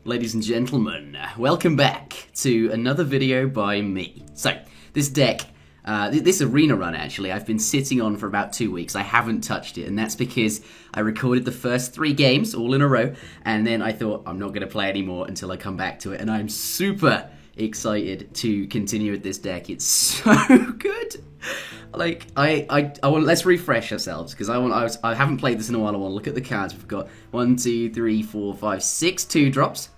Ladies and gentlemen, welcome back to another video by me. So, this deck, this arena run actually, I've been sitting on for about 2 weeks. I haven't touched it, and that's because I recorded the first 3 games all in a row, and then I thought I'm not going to play anymore until I come back to it, and I'm super excited to continue with this deck. It's so good. Like, I want, let's refresh ourselves, because I haven't played this in a while. I want to look at the cards. We've got 1, 2, 3, 4, 5, 6 2-drops.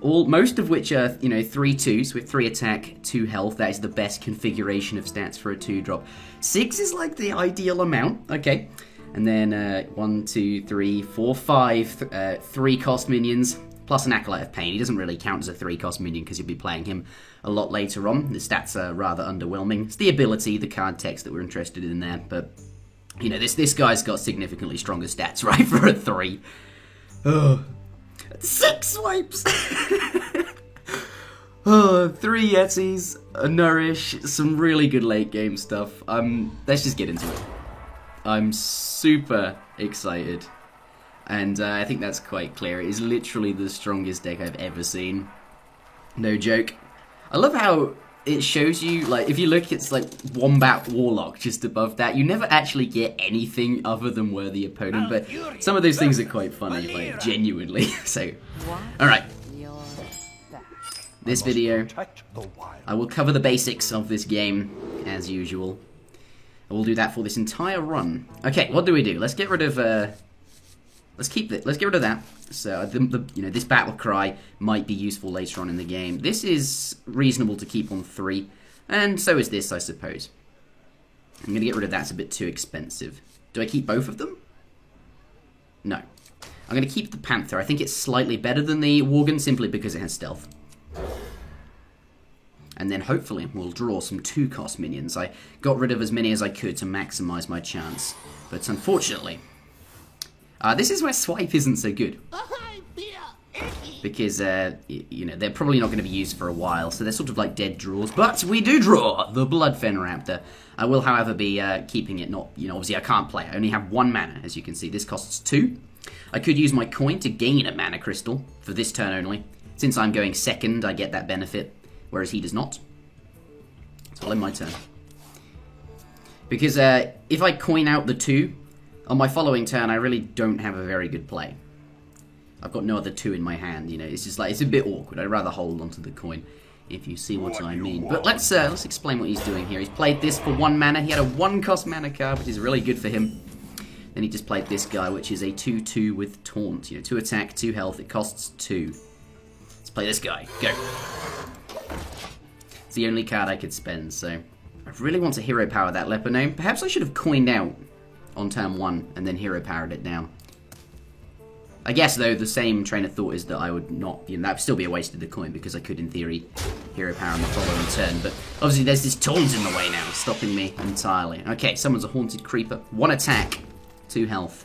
Most of which are, 3 2s with 3 attack, 2 health. That is the best configuration of stats for a 2-drop. 6 is like the ideal amount, okay. And then 1, 2, 3, 4, 5, 3 cost minions, plus an Acolyte of Pain. He doesn't really count as a 3 cost minion because you'll be playing him a lot later on. The stats are rather underwhelming. It's the ability, the card text that we're interested in there, but, this guy's got significantly stronger stats, right, for a 3. Oh. 6 swipes! 3 Yetis, a Nourish, some really good late game stuff. Let's just get into it. I'm super excited. And I think that's quite clear. It is literally the strongest deck I've ever seen. No joke. I love how it shows you, like, if you look, it's like Wombat Warlock just above that. You never actually get anything other than worthy opponent, but some of those things are quite funny, like, genuinely. So, alright. This video, I will cover the basics of this game, as usual. I will do that for this entire run. Okay, what do we do? Let's get rid of, let's get rid of that. So, this Battle Cry might be useful later on in the game. This is reasonable to keep on 3, and so is this, I suppose. I'm going to get rid of that, it's a bit too expensive. Do I keep both of them? No. I'm going to keep the Panther. I think it's slightly better than the Worgen, simply because it has stealth. And then hopefully we'll draw some 2-cost minions. I got rid of as many as I could to maximize my chance, but unfortunately... this is where Swipe isn't so good. Because, they're probably not going to be used for a while, so they're sort of like dead draws. But we do draw the Bloodfen Raptor. I will, however, be keeping it not, obviously I can't play. I only have 1 mana, as you can see. This costs 2. I could use my coin to gain a mana crystal for this turn only. Since I'm going second, I get that benefit, whereas he does not. So I'll end my turn. Because if I coin out the 2... on my following turn, I really don't have a very good play. I've got no other 2 in my hand, it's just like, it's a bit awkward. I'd rather hold onto the coin, if you see what I mean. But let's explain what he's doing here. He's played this for 1 mana. He had a 1-cost mana card, which is really good for him. Then he just played this guy, which is a 2-2 with Taunt. 2 attack, 2 health, it costs 2. Let's play this guy. Go. It's the only card I could spend, so... I really want to hero power that Leper Gnome. Perhaps I should have coined out on turn 1, and then hero powered it down. I guess, though, the same train of thought is that I would not, that would still be a waste of the coin, because I could, in theory, hero power on the following turn. But obviously there's this taunt in the way now, stopping me entirely. Okay, someone's a Haunted Creeper. 1 attack, 2 health.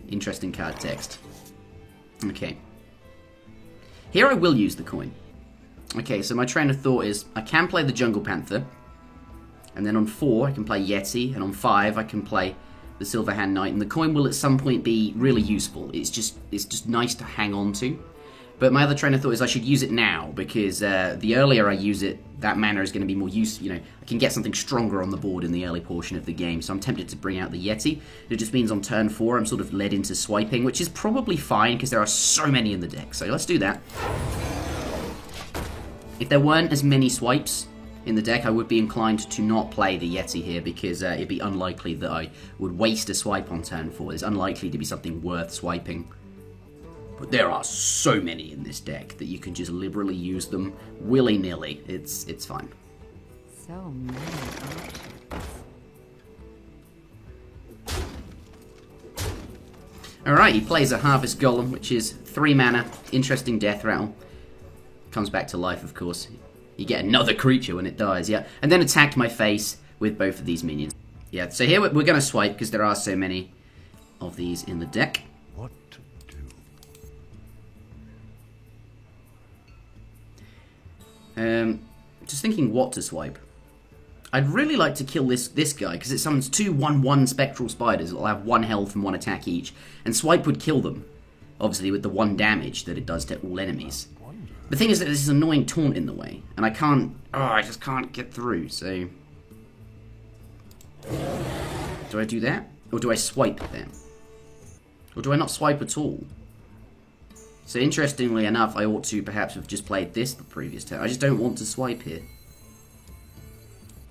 Interesting card text. Okay. Here I will use the coin. Okay, so my train of thought is, I can play the Jungle Panther, and then on 4 I can play Yeti, and on 5 I can play the Silverhand Knight, and the coin will at some point be really useful. It's just nice to hang on to. But my other train of thought is I should use it now, because the earlier I use it, that mana is going to be more useful. I can get something stronger on the board in the early portion of the game, so I'm tempted to bring out the Yeti. It just means on turn 4 I'm sort of led into swiping, which is probably fine, because there are so many in the deck. So let's do that. If there weren't as many swipes in the deck, I would be inclined to not play the Yeti here, because it'd be unlikely that I would waste a swipe on turn 4. It's unlikely to be something worth swiping. But there are so many in this deck that you can just liberally use them willy-nilly. It's fine. So many options. Alright, he plays a Harvest Golem, which is 3 mana, interesting death rattle. Comes back to life, of course. You get another creature when it dies, yeah. And then attack my face with both of these minions. Yeah, so here we're going to swipe, because there are so many of these in the deck. What to do? Just thinking what to swipe. I'd really like to kill this guy, because it summons 2 1/1 Spectral Spiders that'll have 1 health and 1 attack each. And swipe would kill them. Obviously with the 1 damage that it does to all enemies. The thing is that there's this annoying taunt in the way, and I can't... Oh, I just can't get through, so... Do I do that? Or do I swipe then? Or do I not swipe at all? So interestingly enough, I ought to perhaps have just played this the previous turn. I just don't want to swipe here.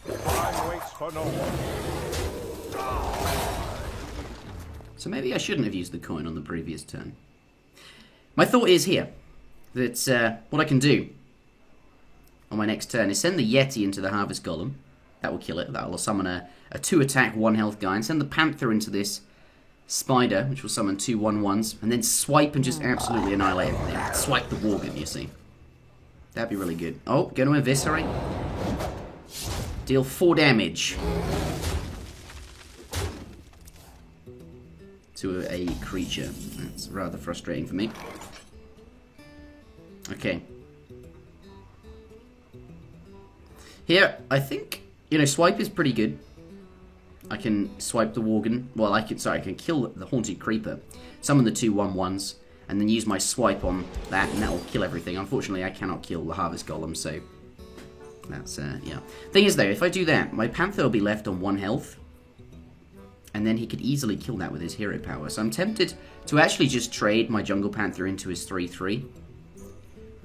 Time waits for no one. So maybe I shouldn't have used the coin on the previous turn. My thought is here that what I can do on my next turn is send the Yeti into the Harvest Golem. That will kill it. That will summon a 2-attack, 1 health guy, and send the Panther into this Spider, which will summon 2 1/1s, and then swipe and just absolutely annihilate everything. Swipe the Worgen, you see. That'd be really good. Oh, going to Eviscerate. Deal 4 damage to a creature. That's rather frustrating for me. Okay. Here, I think, you know, swipe is pretty good. I can swipe the Worgen. Well, I can kill the Haunted Creeper, summon the 2 1/1s, and then use my swipe on that, and that will kill everything. Unfortunately, I cannot kill the Harvest Golem, so that's, yeah. Thing is, though, if I do that, my Panther will be left on 1 health, and then he could easily kill that with his hero power. So I'm tempted to actually just trade my Jungle Panther into his 3/3,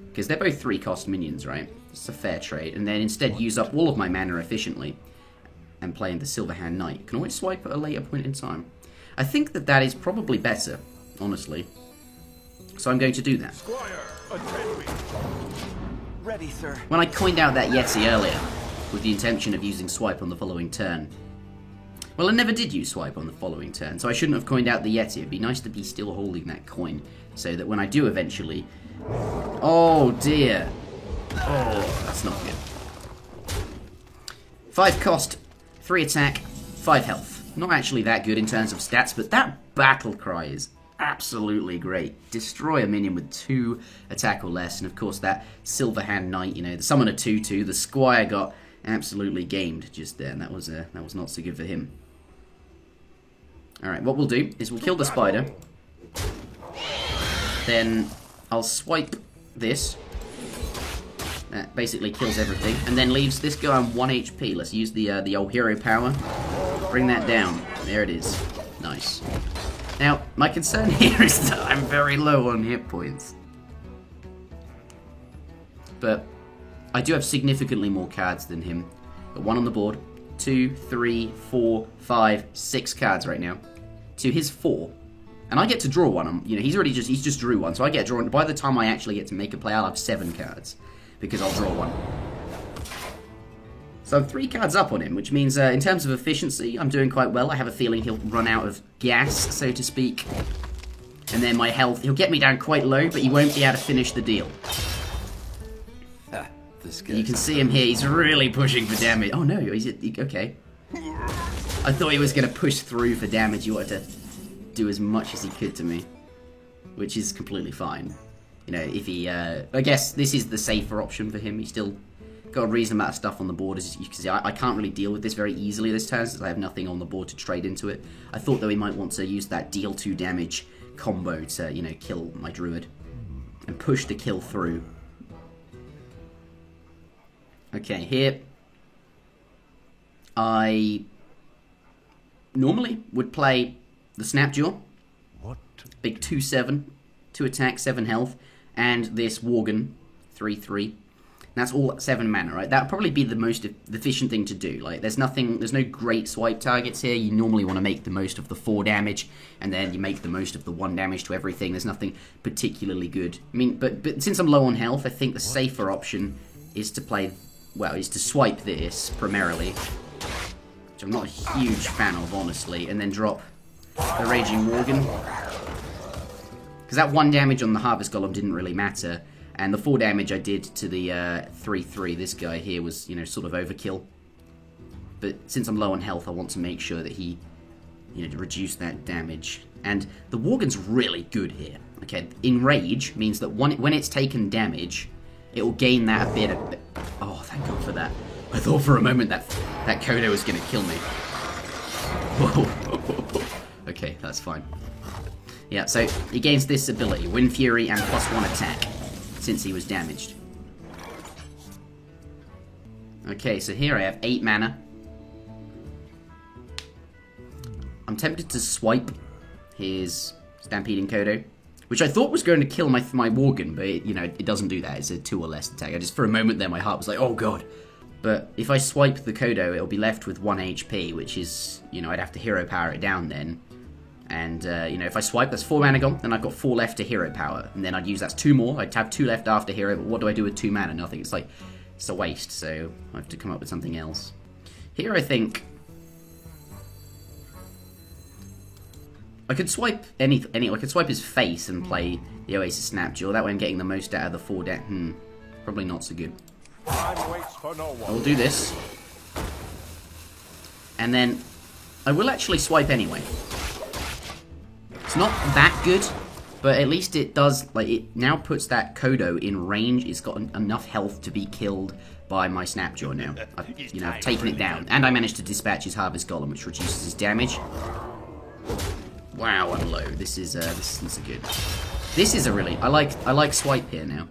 because they're both 3-cost minions, right? It's a fair trade, and then instead use up all of my mana efficiently and play in the Silverhand Knight. Can always swipe at a later point in time. I think that that is probably better, honestly. So I'm going to do that. Squire, attend me. Ready, sir. When I coined out that Yeti earlier, with the intention of using swipe on the following turn, well, I never did use swipe on the following turn, so I shouldn't have coined out the Yeti. It'd be nice to be still holding that coin, so that when I do eventually... Oh, dear. Oh, that's not good. 5 cost, 3 attack, 5 health. Not actually that good in terms of stats, but that battle cry is absolutely great. Destroy a minion with 2 attack or less, and of course that Silverhand Knight, you know, the summon a 2/2, the Squire got absolutely gamed just there, and that was not so good for him. Alright, what we'll do is we'll kill the Spider, then I'll swipe this. That basically kills everything, and then leaves this guy on 1 HP. Let's use the old hero power. Bring that down. There it is. Nice. Now, my concern here is that I'm very low on hit points. But I do have significantly more cards than him. Got 1 on the board. 2, 3, 4, 5, 6 cards right now. To his 4. And I get to draw 1. You know, he's just drew 1, so I get drawn. By the time I actually get to make a play, I'll have 7 cards. Because I'll draw 1. So I'm 3 cards up on him, which means in terms of efficiency, I'm doing quite well. I have a feeling he'll run out of gas, so to speak. And then my health, he'll get me down quite low, but he won't be able to finish the deal. You can see him here, he's really pushing for damage. Oh no, okay. I thought he was going to push through for damage. He wanted to do as much as he could to me, which is completely fine. You know, if he, I guess this is the safer option for him. He's still got a reasonable amount of stuff on the board. As you can see, I can't really deal with this very easily this turn, since I have nothing on the board to trade into it. I thought, though, he might want to use that deal 2 damage combo to, you know, kill my druid. And push the kill through. Okay, here, I normally would play the Snapjaw. What? Big 2/7, 2 attack, 7 health, and this Worgen, 3/3. That's all 7 mana, right? That would probably be the most efficient thing to do. Like, there's no great swipe targets here. You normally want to make the most of the 4 damage, and then you make the most of the 1 damage to everything. There's nothing particularly good. I mean, but since I'm low on health, I think the safer option is to play, well, is to swipe this primarily, which I'm not a huge fan of, honestly, and then drop the Raging Worgen. Because that 1 damage on the Harvest Golem didn't really matter, and the 4 damage I did to the 3/3, this guy here, was, you know, sort of overkill. But since I'm low on health, I want to make sure that he, you know, reduce that damage. And the Worgen's really good here. Okay, Enrage means that when it's taken damage, it will gain that a bit of... Oh, thank God for that. I thought for a moment that Kodo was going to kill me. Whoa. Okay, that's fine. Yeah, so he gains this ability, Wind Fury and +1 attack, since he was damaged. Okay, so here I have 8 mana. I'm tempted to swipe his Stampeding Kodo, which I thought was going to kill my Worgen, but it doesn't do that. It's a 2 or less attack. I just, for a moment there, my heart was like, oh god. But if I swipe the Kodo, it'll be left with 1 HP, which is, I'd have to hero power it down then. And, if I swipe, that's 4 mana gone, then I've got 4 left to hero power. And then I'd use, that's 2 more. I'd have 2 left after hero, but what do I do with 2 mana? Nothing. It's like, it's a waste, so I have to come up with something else. Here I think I could swipe I could swipe his face and play the Oasis Snapjaw. That way I'm getting the most out of the 4 probably not so good. Time waits for no I one. will do this. And then I will actually swipe anyway. It's not that good, but at least it does, it now puts that Kodo in range. It's got enough health to be killed by my Snapjaw now. I've taken it down. And I managed to dispatch his Harvest Golem, which reduces his damage. Wow, I'm low. This isn't so good. This is a really, I like swipe here now.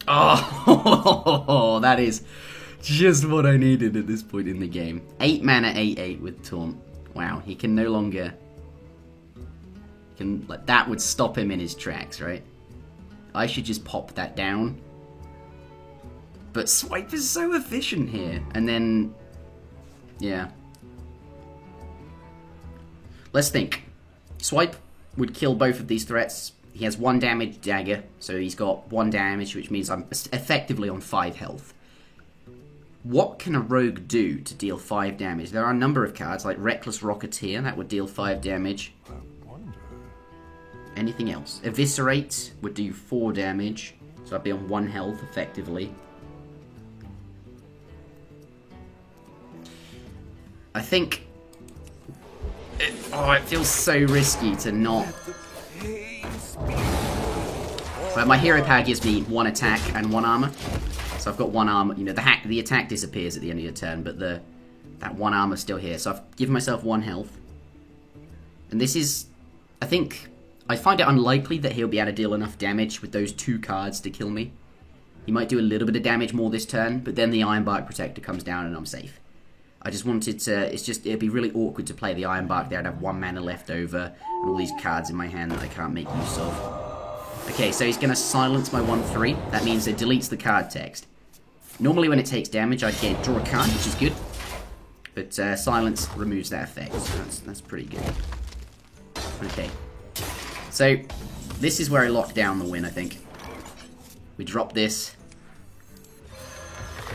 Oh, that is just what I needed at this point in the game. 8 mana, 8/8 with Taunt. Wow, he can no longer... that would stop him in his tracks, right? I should just pop that down. But swipe is so efficient here. And then... yeah. Let's think. Swipe would kill both of these threats. He has 1 damage dagger, so he's got 1 damage, which means I'm effectively on 5 health. What can a rogue do to deal 5 damage? There are a number of cards, like Reckless Rocketeer, that would deal 5 damage. Anything else? Eviscerate would do 4 damage, so I'd be on 1 health, effectively. I think... it feels so risky to not... But my hero power gives me 1 attack and 1 armor. So I've got 1 armor. The attack disappears at the end of your turn, but that 1 armor's still here. So I've given myself 1 health. And this is... I find it unlikely that he'll be able to deal enough damage with those 2 cards to kill me. He might do a little bit of damage more this turn, but then the Ironbark Protector comes down and I'm safe. I just wanted to... it'd be really awkward to play the Ironbark there. I'd have 1 mana left over and all these cards in my hand that I can't make use of. Okay, so he's going to silence my 1/3. That means it deletes the card text. Normally when it takes damage, I'd draw a card, which is good. But silence removes that effect, so that's pretty good. Okay. So, this is where I lock down the win, I think. We drop this.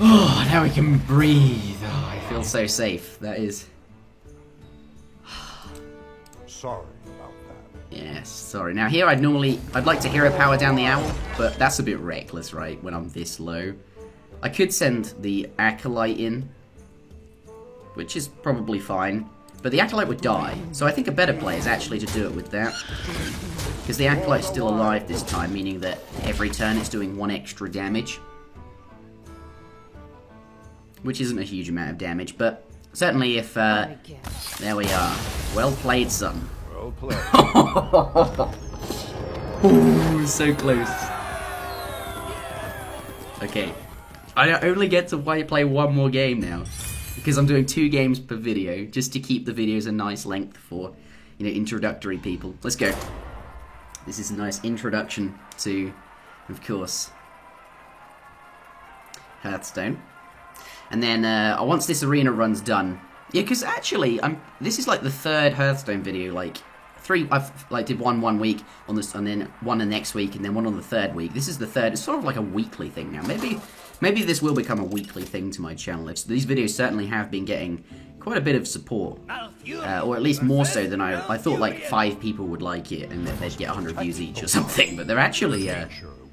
Oh, now we can breathe. Oh, I feel so safe. That is... Sorry about that. Yes, sorry. Now here I'd like to hero power down the owl, but that's a bit reckless, right, when I'm this low. I could send the Acolyte in, which is probably fine, but the Acolyte would die, so I think a better play is actually to do it with that. Because the Acolyte's still alive this time, meaning that every turn it's doing 1 extra damage. Which isn't a huge amount of damage, but certainly if, there we are. Well played, son. Well played. Ooh, so close. Okay. I only get to play 1 more game now. Because I'm doing 2 games per video, just to keep the videos a nice length for, introductory people. Let's go. This is a nice introduction to, of course, Hearthstone. And then, once this arena run's done... Yeah, because actually, this is like the 3rd Hearthstone video, I've did one week on this, and then 1 the next week, and then 1 on the 3rd week. This is the 3rd. It's sort of like a weekly thing now. Maybe this will become a weekly thing to my channel. These videos certainly have been getting quite a bit of support, or at least more so than I thought. Like 5 people would like it, and that they'd get 100 views each or something. But they're actually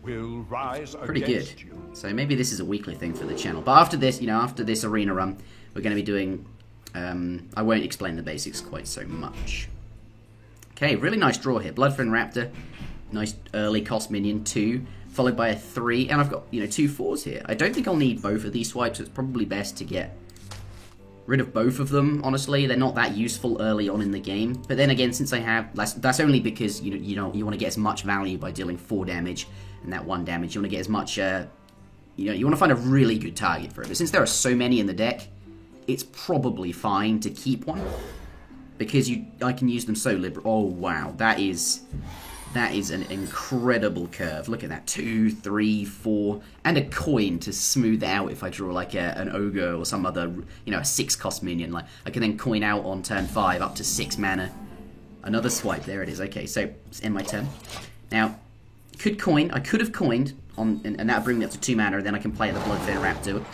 pretty good. So maybe this is a weekly thing for the channel. But after this, after this arena run, we're going to be doing. I won't explain the basics quite so much. Okay, really nice draw here. Bloodfin Raptor, nice early cost minion, 2, followed by a 3, and I've got, 2 4s here. I don't think I'll need both of these swipes, so it's probably best to get rid of both of them, honestly. They're not that useful early on in the game. But then again, since I have... That's only because you want to get as much value by dealing 4 damage and that 1 damage. You want to get as much... you want to find a really good target for it. But since there are so many in the deck, it's probably fine to keep one. Because I can use them so liberal. Oh, wow. That is an incredible curve. Look at that. 2, 3, 4. And a coin to smooth out if I draw like an ogre or some other, a 6-cost minion. Like I can then coin out on turn 5 up to 6 mana. Another swipe. There it is. Okay, so it's end my turn. Now, I could have coined, and that would bring me up to 2 mana, then I can play the Bloodfen Raptor.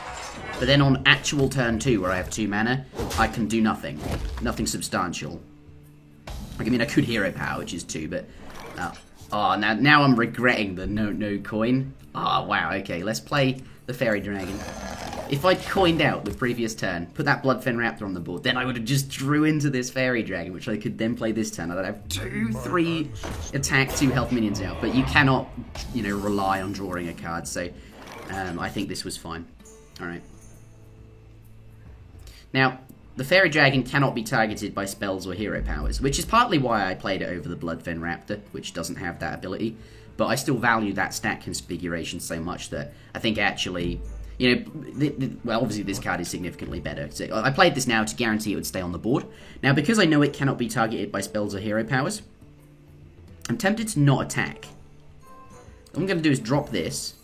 But then on actual turn 2, where I have 2 mana, I can do nothing. Nothing substantial. Like, I mean, I could Hero Power, which is 2, but... now I'm regretting the no coin. Wow, okay, let's play the Fairy Dragon. If I'd coined out the previous turn, put that Bloodfen Raptor on the board, then I would have just drew into this Fairy Dragon, which I could then play this turn. I'd have 2, 3 attack, 2 health minions out. But you cannot, rely on drawing a card, so I think this was fine. Alright. Now, the Fairy Dragon cannot be targeted by spells or hero powers, which is partly why I played it over the Bloodfen Raptor, which doesn't have that ability. But I still value that stat configuration so much that I think actually, well, obviously this card is significantly better. So I played this now to guarantee it would stay on the board. Now, because I know it cannot be targeted by spells or hero powers, I'm tempted to not attack. What I'm going to do is drop this.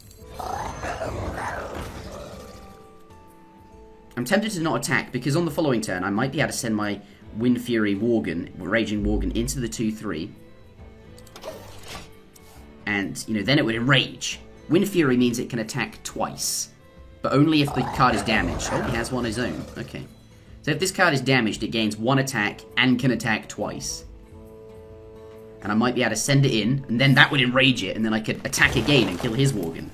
I'm tempted to not attack, because on the following turn, I might be able to send my Wind Fury Raging Worgen into the 2-3. And, then it would enrage. Wind Fury means it can attack twice. But only if the card is damaged. Oh, he has one of his own. Okay. So if this card is damaged, it gains 1 attack and can attack twice. And I might be able to send it in, and then that would enrage it, and then I could attack again and kill his Worgen.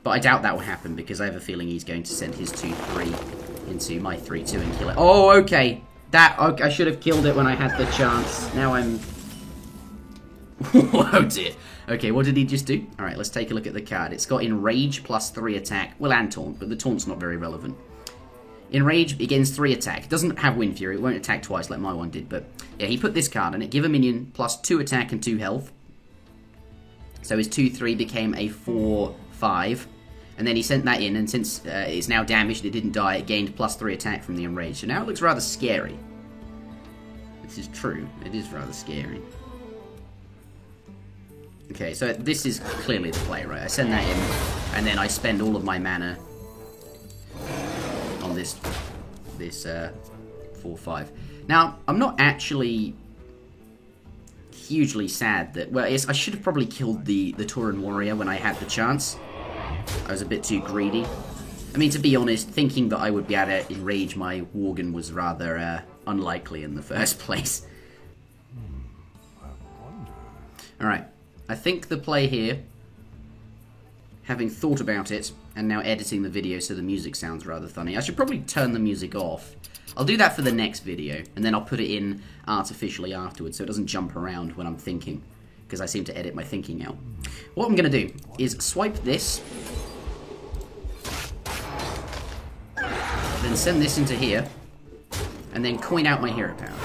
But I doubt that will happen, because I have a feeling he's going to send his 2-3 into my 3-2 and kill it. Oh, okay. I should have killed it when I had the chance. Now I'm... Oh, dear. Okay, what did he just do? Alright, let's take a look at the card. It's got Enrage plus 3 attack. Well, and Taunt, but the Taunt's not very relevant. Enrage, it gains 3 attack. It doesn't have Wind Fury. It won't attack twice like my one did, but... Yeah, he put this card in it. Give a minion plus 2 attack and 2 health. So his 2-3 became a 4-5. And then he sent that in, and since it's now damaged, it didn't die, it gained plus 3 attack from the Enrage. So now it looks rather scary. This is true. It is rather scary. Okay, so this is clearly the play, right? I send that in, and then I spend all of my mana on this 4-5. Now, I'm not actually hugely sad that... Well, yes, I should have probably killed the Tauren Warrior when I had the chance. I was a bit too greedy. I mean, to be honest, thinking that I would be able to enrage my Worgen was rather unlikely in the first place. Alright, I think the play here, having thought about it, and now editing the video so the music sounds rather funny, I should probably turn the music off. I'll do that for the next video, and then I'll put it in artificially afterwards so it doesn't jump around when I'm thinking, because I seem to edit my thinking out. What I'm going to do is swipe this, then send this into here, and then coin out my hero power.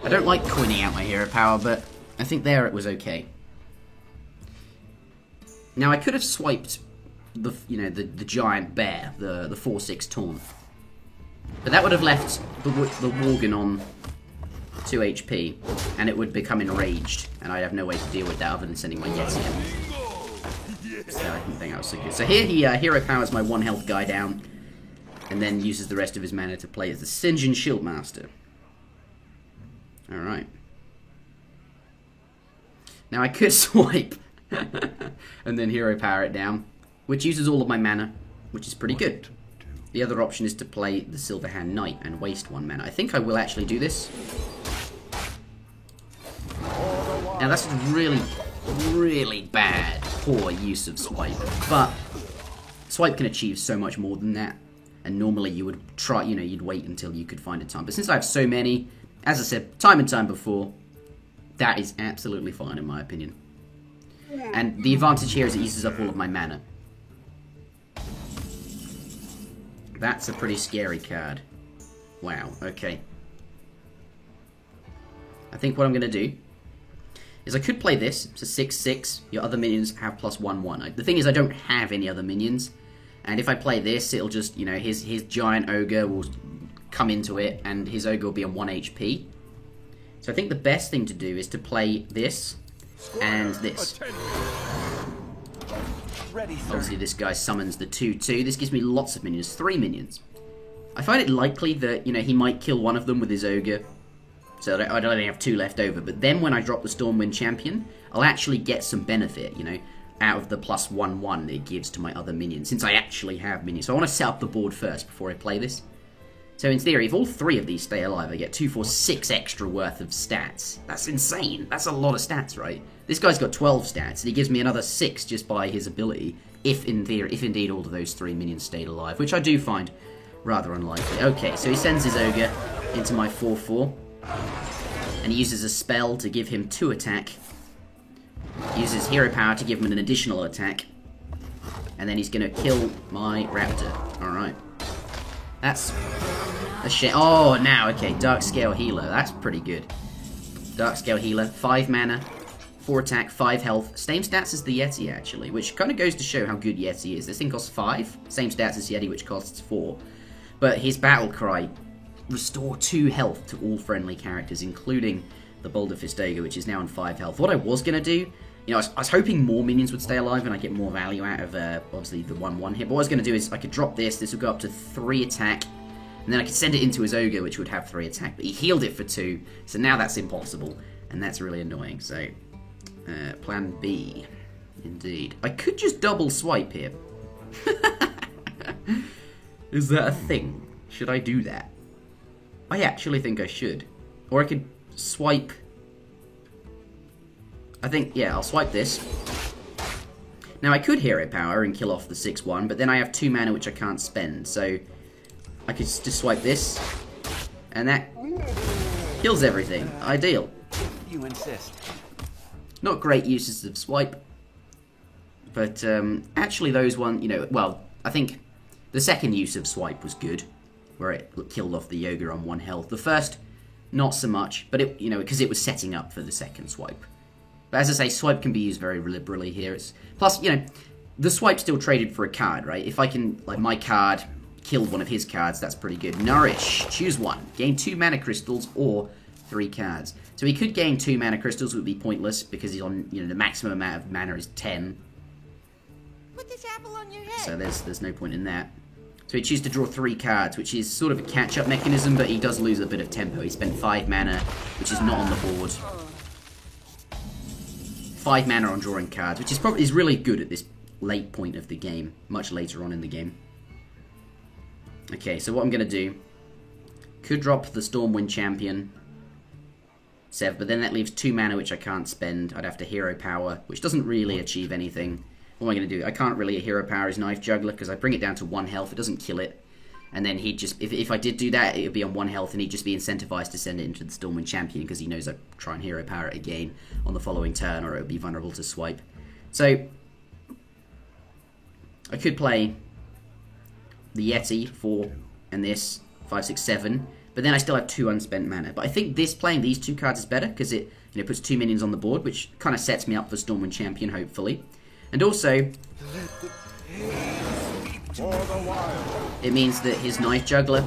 I don't like coining out my hero power, but I think there it was okay. Now I could have swiped the giant bear, the 4-6 Taunt, but that would have left the Worgen on 2 HP, and it would become enraged, and I'd have no way to deal with that other than sending my Yeti in. So I didn't think that was so good. So here he hero powers my 1 health guy down, and then uses the rest of his mana to play as the Sinjin Shieldmaster. Alright. Now I could swipe, and then hero power it down, which uses all of my mana, which is pretty good. The other option is to play the Silverhand Knight and waste 1 mana. I think I will actually do this. Now that's a really, really bad, poor use of swipe, but swipe can achieve so much more than that, and normally you would try, you'd wait until you could find a time. But since I have so many, as I said, time and time before, that is absolutely fine in my opinion. And the advantage here is it uses up all of my mana. That's a pretty scary card. Wow, okay. I think what I'm going to do is I could play this. It's a 6/6. Your other minions have +1/1. The thing is I don't have any other minions. And if I play this, it'll just, you know, his giant ogre will come into it, and his ogre will be on 1 HP. So I think the best thing to do is to play this and this. Ready, sir. Obviously this guy summons the 2/2. This gives me lots of minions, 3 minions. I find it likely that, you know, he might kill one of them with his ogre. So I'd only have 2 left over. But then when I drop the Stormwind Champion, I'll actually get some benefit, you know, out of the +1/1 that it gives to my other minions, since I actually have minions. So I want to set up the board first before I play this. So in theory, if all 3 of these stay alive, I get 2, 4, 6 extra worth of stats. That's insane. That's a lot of stats, right? This guy's got 12 stats, and he gives me another 6 just by his ability, if indeed all of those 3 minions stayed alive, which I do find rather unlikely. Okay, so he sends his ogre into my 4/4, and he uses a spell to give him 2 attack. Uses hero power to give him an additional attack, and then he's going to kill my raptor. Alright. That's a shit. Oh, now, okay, Dark Scale Healer. That's pretty good. Dark Scale Healer, 5 mana, 4 attack, 5 health. Same stats as the Yeti, actually, which kind of goes to show how good Yeti is. This thing costs 5, same stats as Yeti, which costs 4. But his battle cry, restore 2 health to all friendly characters, including the Boulder Fist Ogre, which is now on 5 health. What I was going to do, you know, I was hoping more minions would stay alive and I get more value out of, obviously, the 1/1 hit. But what I was going to do is I could drop this. This would go up to 3 attack. And then I could send it into his ogre, which would have 3 attack. But he healed it for 2. So now that's impossible. And that's really annoying. So, plan B. Indeed. I could just double swipe here. Is that a thing? Should I do that? I actually think I should. Or I could swipe... I think, yeah, I'll swipe this. Now, I could hero power and kill off the 6/1, but then I have 2 mana which I can't spend, so I could just swipe this, and that kills everything. Ideal. You insist. Not great uses of swipe, but actually those one, you know, well, I think the second use of swipe was good, where it killed off the ogre on 1 health. The first, not so much, but it, you know, because it was setting up for the second swipe. But as I say, swipe can be used very liberally here. Plus, you know, the swipe still traded for a card, right? If I can, like, my card killed one of his cards, that's pretty good. Nourish. Choose one. Gain 2 mana crystals or 3 cards. So he could gain 2 mana crystals, would be pointless because he's on, you know, the maximum amount of mana is 10. Put this apple on your head. So there's no point in that. So he chooses to draw 3 cards, which is sort of a catch-up mechanism, but he does lose a bit of tempo. He spent 5 mana, which is not on the board. 5 mana on drawing cards, which is really good at this late point of the game, much later on in the game. Okay, so what I'm going to do, could drop the Stormwind Champion, 7, but then that leaves 2 mana which I can't spend. I'd have to hero power, which doesn't really achieve anything. What am I going to do? I can't really hero power his Knife Juggler because I bring it down to 1 health, it doesn't kill it. And then he'd just, if I did do that, it would be on 1 health, and he'd just be incentivized to send it into the Stormwind Champion, because he knows I'd try and hero power it again on the following turn, or it would be vulnerable to swipe. So, I could play the Yeti, 4, and this, 5, 6, 7, but then I still have 2 unspent mana. But I think playing these 2 cards is better, because it, you know, puts 2 minions on the board, which kind of sets me up for Stormwind Champion, hopefully. And also... it means that his Knife Juggler,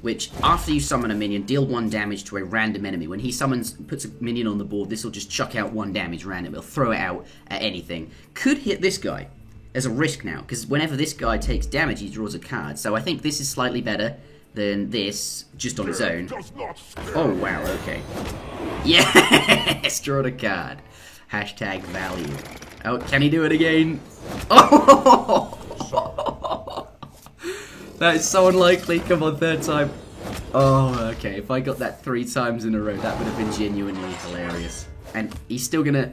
which after you summon a minion, deal 1 damage to a random enemy. When he puts a minion on the board, this will just chuck out 1 damage random. It'll throw it out at anything. Could hit this guy. There's a risk now, because whenever this guy takes damage, he draws a card. So I think this is slightly better than this, just on its own. Oh, wow, okay. Yes! Draw a card. Hashtag value. Oh, can he do it again? Oh! That is so unlikely. Come on, 3rd time. Oh, okay. If I got that 3 times in a row, that would have been genuinely hilarious. And he's still gonna...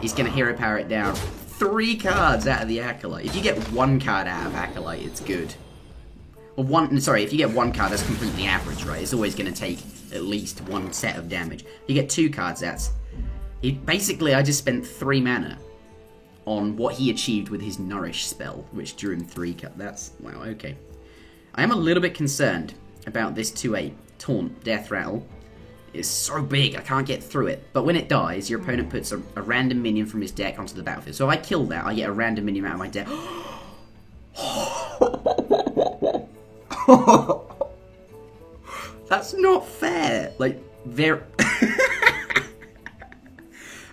he's gonna hero power it down. 3 cards out of the Acolyte. If you get 1 card out of Acolyte, it's good. Or if you get 1 card, that's completely average, right? It's always gonna take at least 1 set of damage. You get 2 cards, that's... basically, I just spent 3 mana on what he achieved with his Nourish spell, which drew him 3 cards. That's... wow, okay. I am a little bit concerned about this 2-8 Taunt Death Rattle. It's so big, I can't get through it. But when it dies, your opponent puts a random minion from his deck onto the battlefield. So if I kill that, I get a random minion out of my deck. That's not fair. Like,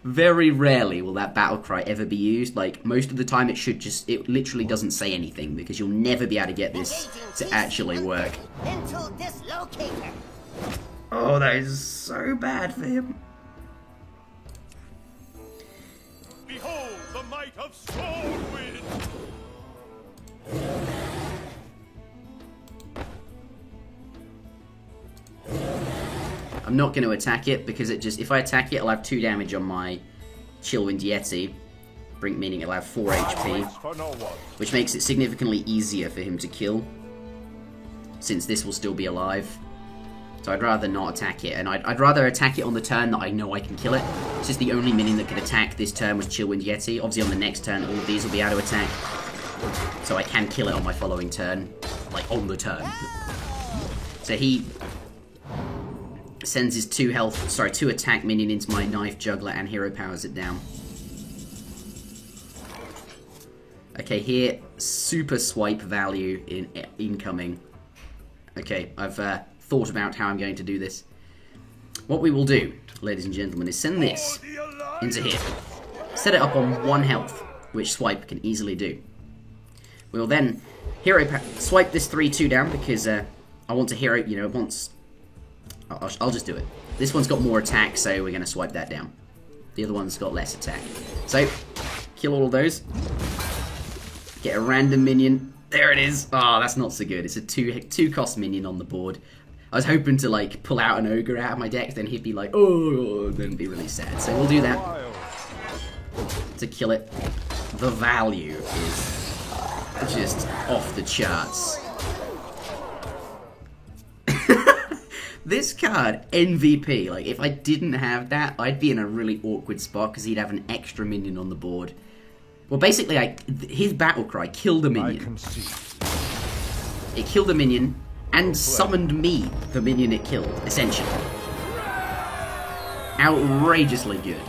very rarely will that battle cry ever be used. Like, most of the time it literally doesn't say anything, because you'll never be able to get this to actually work. Into this locator. Oh, that is so bad for him. Behold the might of Stormwind! I'm not going to attack it, because if I attack it, I'll have 2 damage on my Chillwind Yeti, meaning it'll have 4 HP, Waits for no one. which makes it significantly easier for him to kill, since this will still be alive. So I'd rather not attack it, and I'd rather attack it on the turn that I know I can kill it. It's just the only minion that could attack this turn was Chillwind Yeti. Obviously on the next turn, all of these will be able to attack, so I can kill it on my following turn, like on the turn. So he sends his 2 attack minion into my Knife Juggler and hero powers it down. Okay, here, super swipe value in incoming. Okay, I've thought about how I'm going to do this. What we will do, ladies and gentlemen, is send this into here. Set it up on 1 health, which swipe can easily do. We will then swipe this 3/2 down, because I want to hero, it wants... I'll just do it. This one's got more attack, so we're going to swipe that down. The other one's got less attack. So, kill all of those. Get a random minion. There it is. Oh, that's not so good. It's a 2 cost minion on the board. I was hoping to, like, pull out an ogre out of my deck, then he'd be like, oh, then be really sad. So we'll do that to kill it. The value is just off the charts. This card, MVP, like, if I didn't have that, I'd be in a really awkward spot, because he'd have an extra minion on the board. Well, basically, his battle cry killed a I minion. concede. It killed a minion, and summoned me, the minion it killed, essentially. Outrageously good.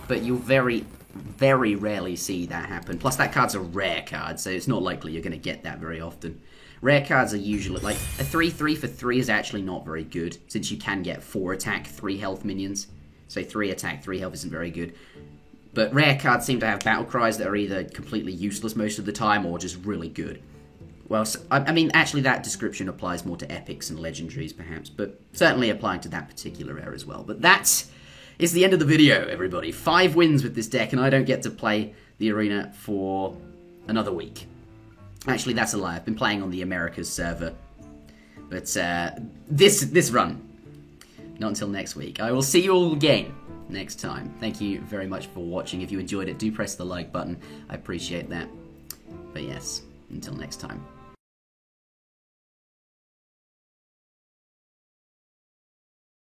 But you'll very, very rarely see that happen. Plus, that card's a rare card, so it's not likely you're going to get that very often. Rare cards are usually, like, a 3/3 for 3 is actually not very good, since you can get 4 attack, 3 health minions. So 3 attack, 3 health isn't very good. But rare cards seem to have battle cries that are either completely useless most of the time, or just really good. Well, I mean, actually that description applies more to epics and legendaries, perhaps, but certainly applying to that particular era as well. But that is the end of the video, everybody. 5 wins with this deck, and I don't get to play the arena for another week. Actually, that's a lie. I've been playing on the Americas server. But this run, not until next week. I will see you all again next time. Thank you very much for watching. If you enjoyed it, do press the like button. I appreciate that. But yes, until next time.